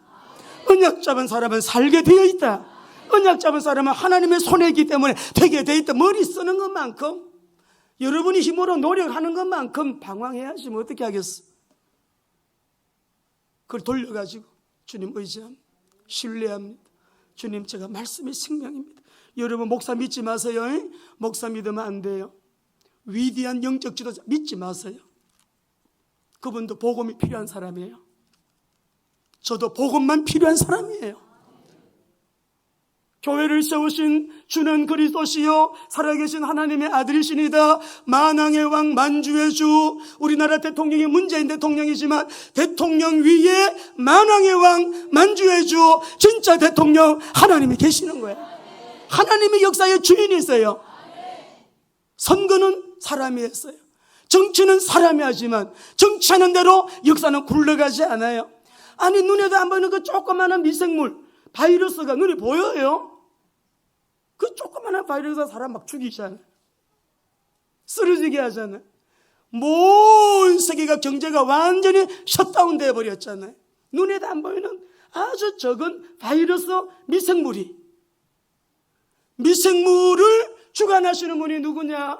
언약 잡은 사람은 살게 되어 있다. 언약 잡은 사람은 하나님의 손에 있기 때문에 되게 되어 있다. 머리 쓰는 것만큼, 여러분이 힘으로 노력하는 것만큼 방황해야지 뭐 어떻게 하겠어. 그걸 돌려가지고 주님 의지합니다. 신뢰합니다. 주님, 제가 말씀이 생명입니다. 여러분 목사 믿지 마세요. 목사 믿으면 안 돼요. 위대한 영적 지도자 믿지 마세요. 그분도 복음이 필요한 사람이에요. 저도 복음만 필요한 사람이에요. 교회를 세우신 주는 그리스도시요 살아계신 하나님의 아들이시니다. 만왕의 왕 만주의 주, 우리나라 대통령이 문재인 대통령이지만 대통령 위에 만왕의 왕 만주의 주, 진짜 대통령 하나님이 계시는 거예요. 하나님의 역사의 주인이세요. 선거는 사람이 했어요. 정치는 사람이 하지만 정치하는 대로 역사는 굴러가지 않아요. 아니, 눈에도 안 보이는 그 조그마한 미생물 바이러스가 눈에 보여요. 그 조그마한 바이러스가 사람 막 죽이잖아요. 쓰러지게 하잖아요. 온 세계가 경제가 완전히 셧다운 되어버렸잖아요. 눈에도 안 보이는 아주 적은 바이러스 미생물을 주관하시는 분이 누구냐?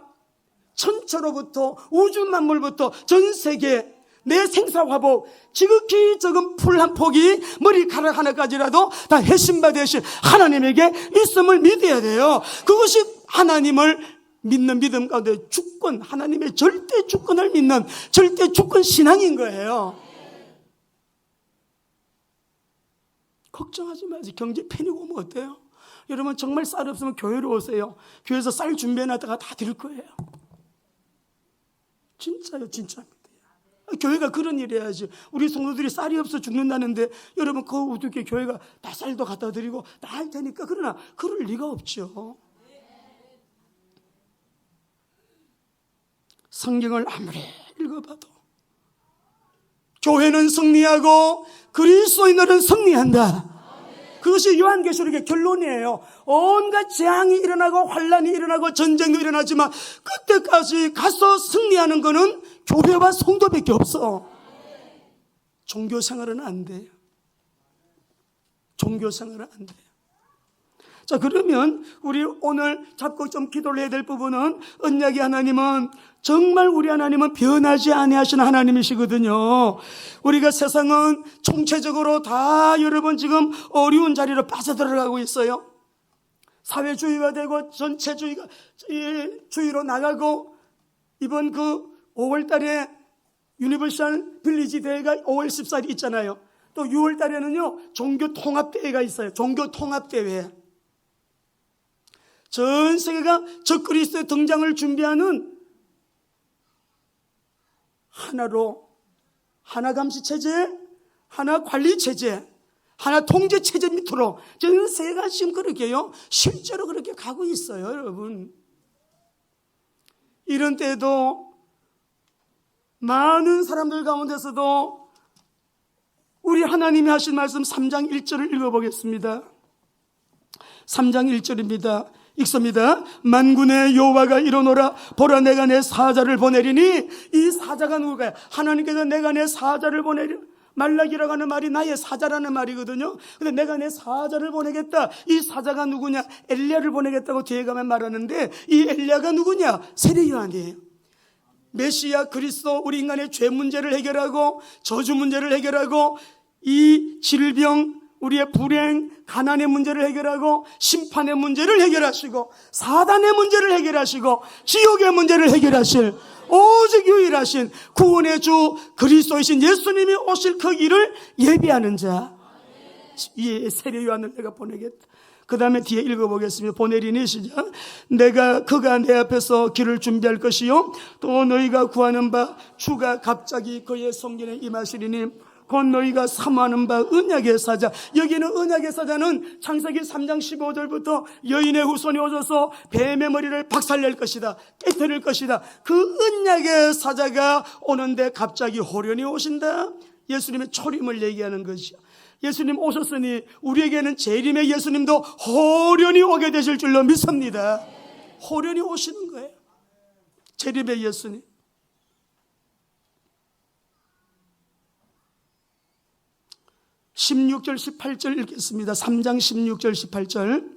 천체로부터 우주 만물부터 전 세계 내 생사화복 지극히 적은 풀 한 폭이 머리카락 하나까지라도 다 해신받으신 하나님에게 있음을 믿어야 돼요. 그것이 하나님을 믿는 믿음 가운데 주권, 하나님의 절대 주권을 믿는 절대 주권 신앙인 거예요. 걱정하지 마세요. 경제 패닉 오면 어때요? 여러분 정말 쌀 없으면 교회로 오세요. 교회에서 쌀 준비해놨다가 다 드릴 거예요. 진짜요, 진짜입니다. 교회가 그런 일 해야지. 우리 성도들이 쌀이 없어 죽는다는데 여러분 그 어떻게 교회가 다 쌀도 갖다 드리고 다 할 테니까. 그러나 그럴 리가 없죠. 성경을 아무리 읽어봐도 교회는 승리하고 그리스도인들은 승리한다. 그것이 요한계시록의 결론이에요. 온갖 재앙이 일어나고 환란이 일어나고 전쟁도 일어나지만 그때까지 가서 승리하는 것은 교회와 성도밖에 없어. 종교생활은 안 돼요. 종교생활은 안 돼요. 자, 그러면 우리 오늘 잡고 좀 기도를 해야 될 부분은, 언약의 하나님은 정말 우리 하나님은 변하지 아니하시는 하나님이시거든요. 우리가 세상은 총체적으로 다 여러분 지금 어려운 자리로 빠져들어가고 있어요. 사회주의화되고 전체주의로 나가고, 이번 그 5월 달에 유니버셜 빌리지 대회가 5월 14일 있잖아요. 또 6월 달에는요 종교통합대회가 있어요. 종교통합대회. 전 세계가 적그리스도의 등장을 준비하는 하나로, 하나 감시체제, 하나 관리체제, 하나 통제체제 밑으로 전 세계가 지금 그렇게요 실제로 그렇게 가고 있어요. 여러분, 이런 때에도 많은 사람들 가운데서도 우리 하나님이 하신 말씀 3장 1절을 읽어보겠습니다. 3장 1절입니다. 읽습니다. 만군의 여호와가 이르노라, 보라 내가 내 사자를 보내리니. 이 사자가 누구가요? 하나님께서 내가 내 사자를 보내리. 말라기라고 하는 말이 나의 사자라는 말이거든요. 근데 내가 내 사자를 보내겠다. 이 사자가 누구냐? 엘리야를 보내겠다고 뒤에 가면 말하는데, 이 엘리야가 누구냐? 세례 요한이에요. 메시아 그리스도, 우리 인간의 죄 문제를 해결하고 저주 문제를 해결하고 이 질병, 우리의 불행, 가난의 문제를 해결하고 심판의 문제를 해결하시고 사단의 문제를 해결하시고 지옥의 문제를 해결하실 오직 유일하신 구원의 주 그리스도이신 예수님이 오실 그 일을 예비하는 자, 이 세례 요한을 내가 보내겠다. 그 다음에 뒤에 읽어보겠습니다. 보내리니 시작. 내가 그가 내 앞에서 길을 준비할 것이요 또 너희가 구하는 바 주가 갑자기 그의 성전에 임하시리니 곧 너희가 사모하는 바 언약의 사자. 여기는 언약의 사자는 창세기 3장 15절부터 여인의 후손이 오셔서 뱀의 머리를 박살낼 것이다, 깨뜨릴 것이다. 그 언약의 사자가 오는데 갑자기 호련히 오신다. 예수님의 초림을 얘기하는 것이요. 예수님 오셨으니 우리에게는 재림의 예수님도 호련히 오게 되실 줄로 믿습니다. 호련히 오시는 거예요. 재림의 예수님. 16절 18절 읽겠습니다. 3장 16절 18절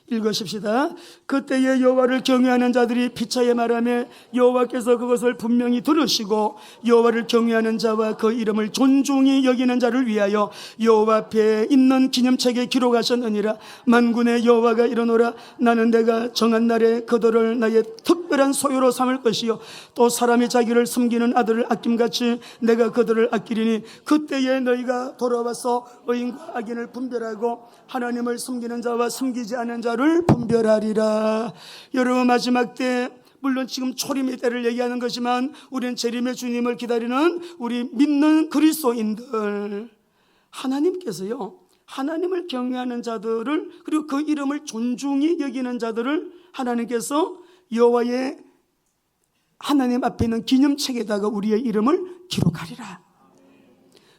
읽으십시다. 그때에 여호와를 경외하는 자들이 피차에 말하며 여호와께서 그것을 분명히 들으시고 여호와를 경외하는 자와 그 이름을 존중히 여기는 자를 위하여 여호와 앞에 있는 기념책에 기록하셨느니라. 만군의 여호와가 이르노라. 나는 내가 정한 날에 그들을 나의 특별한 소유로 삼을 것이요 또 사람이 자기를 섬기는 아들을 아낌같이 내가 그들을 아끼리니 그때에 너희가 돌아와서 의인과 악인을 분별하고 하나님을 섬기는 자와 섬기지 않는 자를 분별하리라. 여러분, 마지막 때 물론 지금 초림의 때를 얘기하는 거지만 우리는 재림의 주님을 기다리는 우리 믿는 그리스도인들, 하나님께서요 하나님을 경외하는 자들을 그리고 그 이름을 존중히 여기는 자들을 하나님께서 여호와의 하나님 앞에 있는 기념책에다가 우리의 이름을 기록하리라.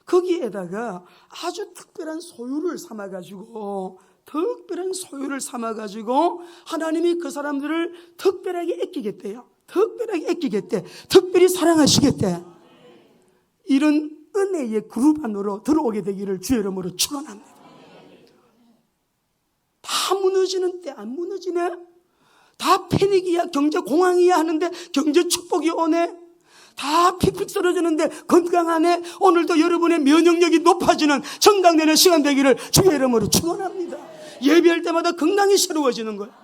거기에다가 아주 특별한 소유를 삼아가지고 하나님이 그 사람들을 특별하게 아끼겠대요. 특별하게 아끼겠대. 특별히 사랑하시겠대. 이런 은혜의 그룹 안으로 들어오게 되기를 주의 이름으로 축원합니다. 다 무너지는 때 안 무너지네. 다 패닉이야, 경제 공황이야 하는데 경제 축복이 오네. 다 픽픽 쓰러지는데 건강하네. 오늘도 여러분의 면역력이 높아지는 정강되는 시간 되기를 주의 이름으로 축원합니다. 예배할 때마다 건강이 새로워지는 거예요.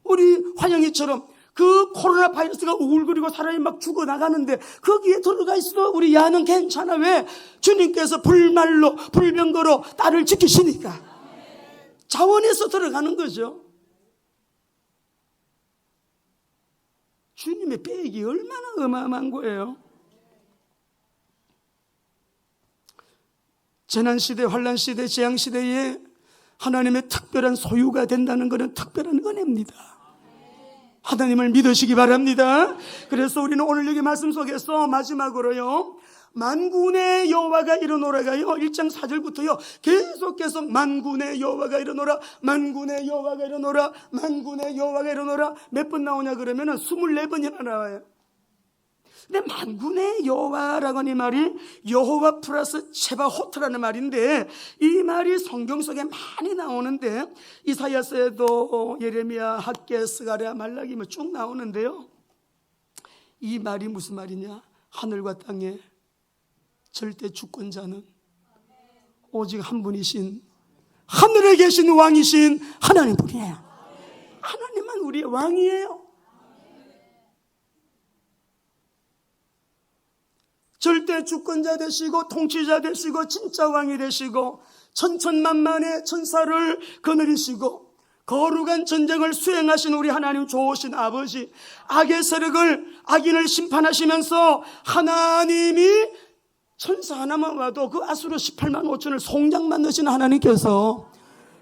우리 환영이처럼 그 코로나 바이러스가 우글거리고 사람이 막 죽어나가는데 거기에 들어가 있어도 우리 야는 괜찮아. 왜? 주님께서 불말로 불병거로 딸을 지키시니까. 자원에서 들어가는 거죠. 주님의 배액이 얼마나 어마어마한 거예요. 재난시대, 환란시대, 재앙시대에 하나님의 특별한 소유가 된다는 것은 특별한 은혜입니다. 하나님을 믿으시기 바랍니다. 그래서 우리는 오늘 여기 말씀 속에서 마지막으로요 만군의 여호와가 이르노라가요 1장 4절부터요 계속 만군의 여호와가 이르노라, 만군의 여호와가 이르노라, 만군의 여호와가 이르노라. 몇 번 나오냐 그러면은 24번이나 나와요. 근데 만군의 여호와라고 하는 이 말이 여호와 플러스 체바호트라는 말인데 이 말이 성경 속에 많이 나오는데 이사야서에도 예레미야, 학개, 스가랴, 말라기 뭐 쭉 나오는데요. 이 말이 무슨 말이냐? 하늘과 땅에 절대 주권자는 오직 한 분이신 하늘에 계신 왕이신 하나님 분이에요. 하나님만 우리의 왕이에요. 절대 주권자 되시고 통치자 되시고 진짜 왕이 되시고 천천만만의 천사를 거느리시고 거룩한 전쟁을 수행하신 우리 하나님 좋으신 아버지, 악의 세력을 악인을 심판하시면서 하나님이 천사 하나만 와도 그 아수르 18만 5천을 송장 넣으신 하나님께서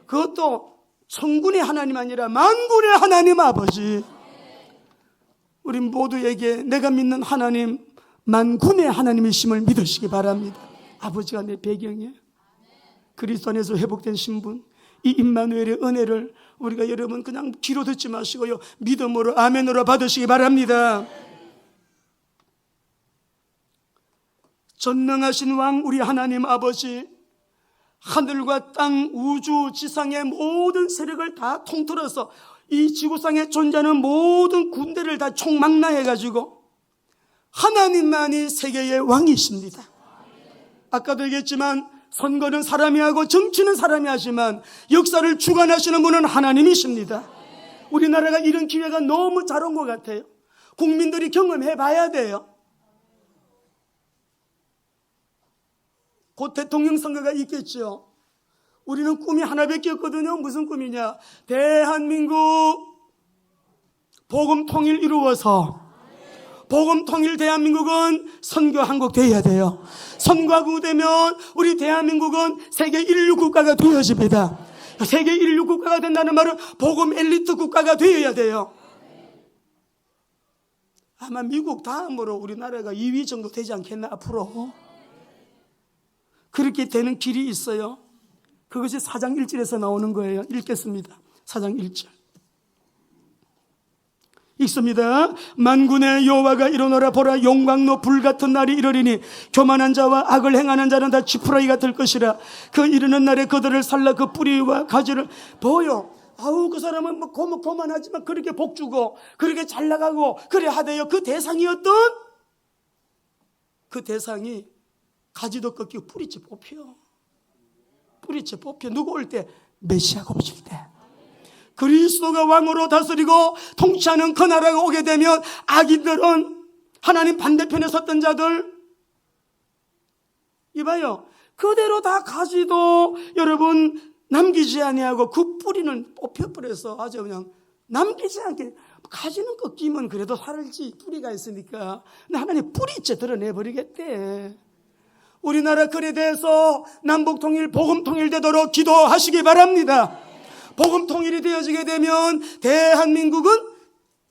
그것도 천군의 하나님 아니라 만군의 하나님 아버지, 우리 모두에게 내가 믿는 하나님 만군의 하나님이심을 믿으시기 바랍니다. 아버지가 내 배경이에요. 그리스도 안에서 회복된 신분, 이 임마누엘의 은혜를 우리가 여러분 그냥 귀로 듣지 마시고요 믿음으로 아멘으로 받으시기 바랍니다. 전능하신 왕 우리 하나님 아버지, 하늘과 땅 우주 지상의 모든 세력을 다 통틀어서 이 지구상에 존재하는 모든 군대를 다 총망라해가지고 하나님만이 세계의 왕이십니다. 아까도 얘기했지만 선거는 사람이 하고 정치는 사람이 하지만 역사를 주관하시는 분은 하나님이십니다. 우리나라가 이런 기회가 너무 잘 온 것 같아요. 국민들이 경험해 봐야 돼요. 곧 대통령 선거가 있겠죠. 우리는 꿈이 하나밖에 없거든요. 무슨 꿈이냐? 대한민국 복음 통일 이루어서 복음 통일 대한민국은 선교한국 되어야 돼요. 선교한국 되면 우리 대한민국은 세계 인류 국가가 되어집니다. 세계 인류 국가가 된다는 말은 복음 엘리트 국가가 되어야 돼요. 아마 미국 다음으로 우리나라가 2위 정도 되지 않겠나 앞으로. 그렇게 되는 길이 있어요. 그것이 4장 1절에서 나오는 거예요. 읽겠습니다. 4장 1절 읽습니다. 만군의 여호와가 이르노라. 보라, 용광로 불같은 날이 이르리니 교만한 자와 악을 행하는 자는 다 지푸라기가 될 것이라. 그 이르는 날에 그들을 살라 그 뿌리와 가지를 보여. 아우, 그 사람은 뭐 교만하지만 그렇게 복주고 그렇게 잘 나가고 그래 하대요. 그 대상이었던 그 대상이 가지도 꺾이고 뿌리째 뽑혀. 뿌리째 뽑혀. 누구 올 때? 메시아가 오실 때. 그리스도가 왕으로 다스리고 통치하는 그 나라가 오게 되면 악인들은, 하나님 반대편에 섰던 자들, 이봐요, 그대로 다 가지도 여러분 남기지 아니하고 그 뿌리는 뽑혀버려서 아주 그냥 남기지 않게. 가지는 꺾이면 그래도 살지, 뿌리가 있으니까. 근데 하나님 뿌리째 드러내버리겠대. 우리나라 그에 대해서 남북통일, 복음통일되도록 기도하시기 바랍니다. 복음통일이 되어지게 되면 대한민국은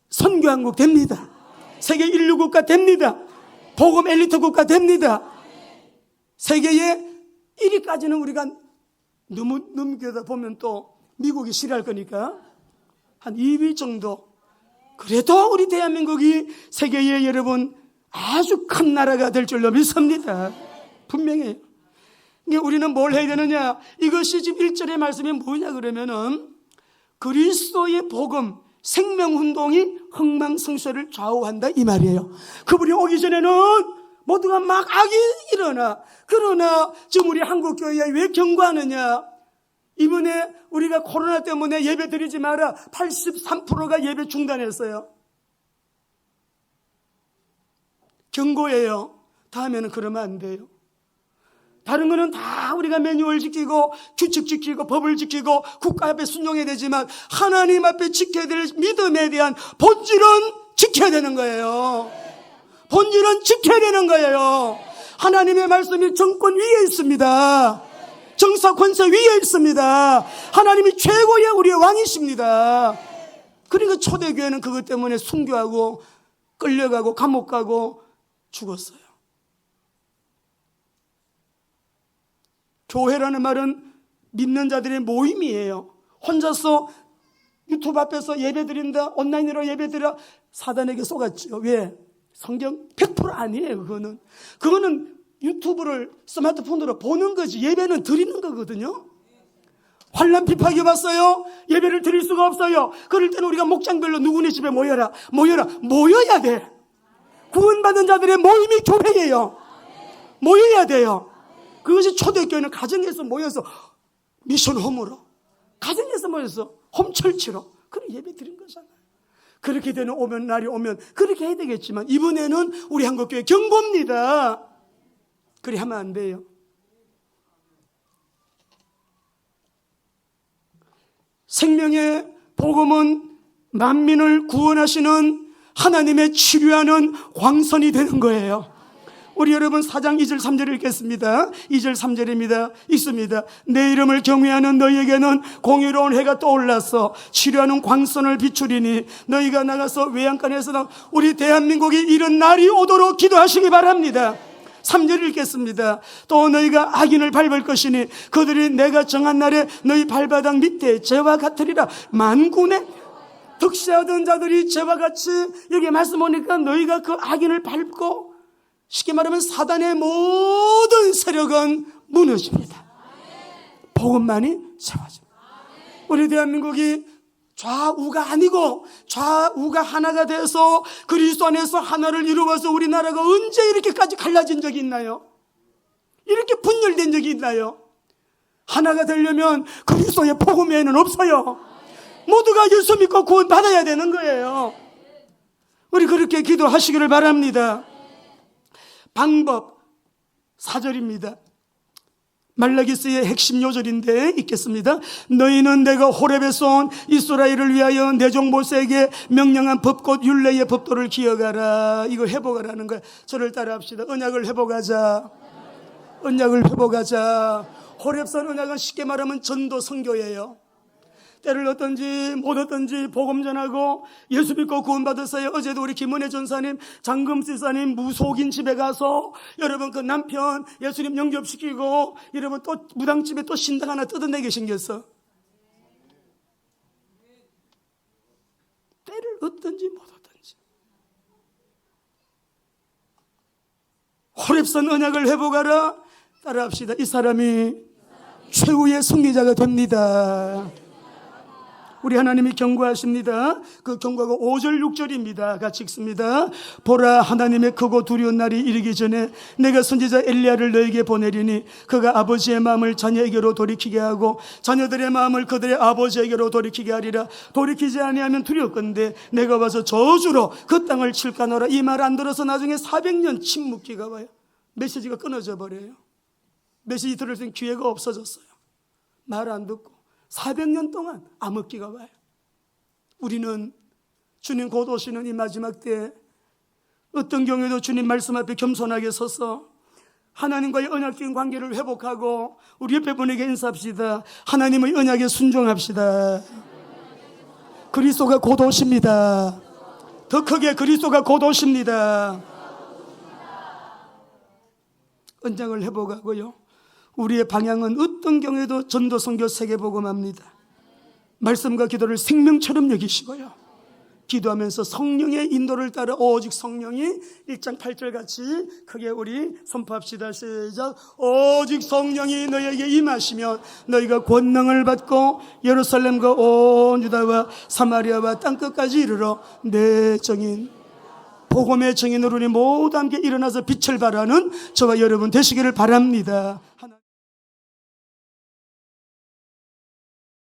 선교한국 됩니다. 세계 인류 국가 됩니다. 복음 엘리트 국가 됩니다. 세계의 1위까지는 우리가 너무 넘겨다 보면 또 미국이 싫어할 거니까 한 2위 정도. 그래도 우리 대한민국이 세계의 여러분 아주 큰 나라가 될 줄로 믿습니다. 분명해요. 우리는 뭘 해야 되느냐? 이것이 지금 1절의 말씀이 뭐냐 그러면은 그리스도의 복음, 생명운동이 흥망성쇠를 좌우한다 이 말이에요. 그분이 오기 전에는 모두가 막 악이 일어나. 그러나 지금 우리 한국교회에 왜 경고하느냐? 이번에 우리가 코로나 때문에 예배 드리지 마라. 83%가 예배 중단했어요. 경고예요. 다음에는 그러면 안 돼요. 다른 거는 다 우리가 매뉴얼 지키고 규칙 지키고 법을 지키고 국가 앞에 순종해야 되지만 하나님 앞에 지켜야 될 믿음에 대한 본질은 지켜야 되는 거예요. 본질은 지켜야 되는 거예요. 하나님의 말씀이 정권 위에 있습니다. 정사 권세 위에 있습니다. 하나님이 최고의 우리의 왕이십니다. 그러니까 초대교회는 그것 때문에 순교하고 끌려가고 감옥 가고 죽었어요. 교회라는 말은 믿는 자들의 모임이에요. 혼자서 유튜브 앞에서 예배 드린다, 온라인으로 예배 드려, 사단에게 속았죠. 왜? 성경 100% 아니에요. 그거는 유튜브를 스마트폰으로 보는 거지, 예배는 드리는 거거든요. 환난 비파기 왔어요. 예배를 드릴 수가 없어요. 그럴 때는 우리가 목장별로 누구네 집에 모여야 돼. 구원받은 자들의 모임이 교회예요. 모여야 돼요. 그것이 초대교회는 가정에서 모여서 미션홈으로, 가정에서 모여서 홈철치로 그런 예배 드린 거잖아요. 그렇게 되는 날이 오면 그렇게 해야 되겠지만 이번에는 우리 한국교회 경고입니다. 그리 하면 안 돼요. 생명의 복음은 만민을 구원하시는 하나님의 치료하는 광선이 되는 거예요. 우리 여러분 4장 2절 3절 읽겠습니다. 2절 3절입니다. 있습니다. 내 이름을 경외하는 너희에게는 공의로운 해가 떠올라서 치료하는 광선을 비추리니 너희가 나가서 외양간에서 우리 대한민국이 이런 날이 오도록 기도하시기 바랍니다. 3절 읽겠습니다. 또 너희가 악인을 밟을 것이니 그들이 내가 정한 날에 너희 발바닥 밑에 재와 같으리라. 만군의 득세하던 자들이 재와 같이, 여기 말씀 오니까 너희가 그 악인을 밟고, 쉽게 말하면 사단의 모든 세력은 무너집니다. 복음만이 세워집니다. 우리 대한민국이 좌우가 아니고 좌우가 하나가 돼서 그리스도 안에서 하나를 이루어서 우리나라가 언제 이렇게까지 갈라진 적이 있나요? 이렇게 분열된 적이 있나요? 하나가 되려면 그리스도의 복음 외에는 없어요. 모두가 예수 믿고 구원 받아야 되는 거예요. 우리 그렇게 기도하시기를 바랍니다. 방법 4절입니다. 말라기스의 핵심 요절인데 읽겠습니다. 너희는 내가 호렙에서 온 이스라엘을 위하여 내 종 모세에게 명령한 법 곧 율례의 법도를 기억하라. 이거 회복하라는 거야. 저를 따라합시다. 언약을 회복하자. 언약을 회복하자. 호렙산 언약은 쉽게 말하면 전도 선교예요. 때를 얻든지 못 얻든지 복음 전하고 예수 믿고 구원받았어요. 어제도 우리 김은혜 전사님, 장금지사님 무속인 집에 가서 여러분 그 남편 예수님 영접시키고 여러분 또 무당집에 또 신당 하나 뜯어내게 생겼어. 때를 얻든지 못 얻든지 호렙산 언약을 회복하라. 따라합시다. 이 사람이 최후의 승리자가 됩니다. 우리 하나님이 경고하십니다. 그 경고가 5절 6절입니다. 같이 읽습니다. 보라, 하나님의 크고 두려운 날이 이르기 전에 내가 선지자 엘리야를 너에게 보내리니 그가 아버지의 마음을 자녀에게로 돌이키게 하고 자녀들의 마음을 그들의 아버지에게로 돌이키게 하리라. 돌이키지 아니하면 두렵건대 내가 와서 저주로 그 땅을 칠까노라. 이 말 안 들어서 나중에 400년 침묵기가 와요. 메시지가 끊어져 버려요. 메시지 들을 땐 기회가 없어졌어요. 말 안 듣고 400년 동안 암흑기가 와요. 우리는 주님 곧 오시는 이 마지막 때 어떤 경우에도 주님 말씀 앞에 겸손하게 서서 하나님과의 언약적인 관계를 회복하고 우리 옆에 분에게 인사합시다. 하나님의 언약에 순종합시다. 그리스도가 곧 오십니다. 더 크게 그리스도가 곧 오십니다. 언약을 회복하고요. 우리의 방향은 어떤 경우에도 전도, 선교, 세계복음합니다. 말씀과 기도를 생명처럼 여기시고요. 기도하면서 성령의 인도를 따라 오직 성령이 1장 8절 같이 크게 우리 선포합시다. 시작. 오직 성령이 너에게 임하시면 너희가 권능을 받고 예루살렘과 온 유다와 사마리아와 땅끝까지 이르러 내 정인 복음의 정인으로 우리 모두 함께 일어나서 빛을 발하는 저와 여러분 되시기를 바랍니다.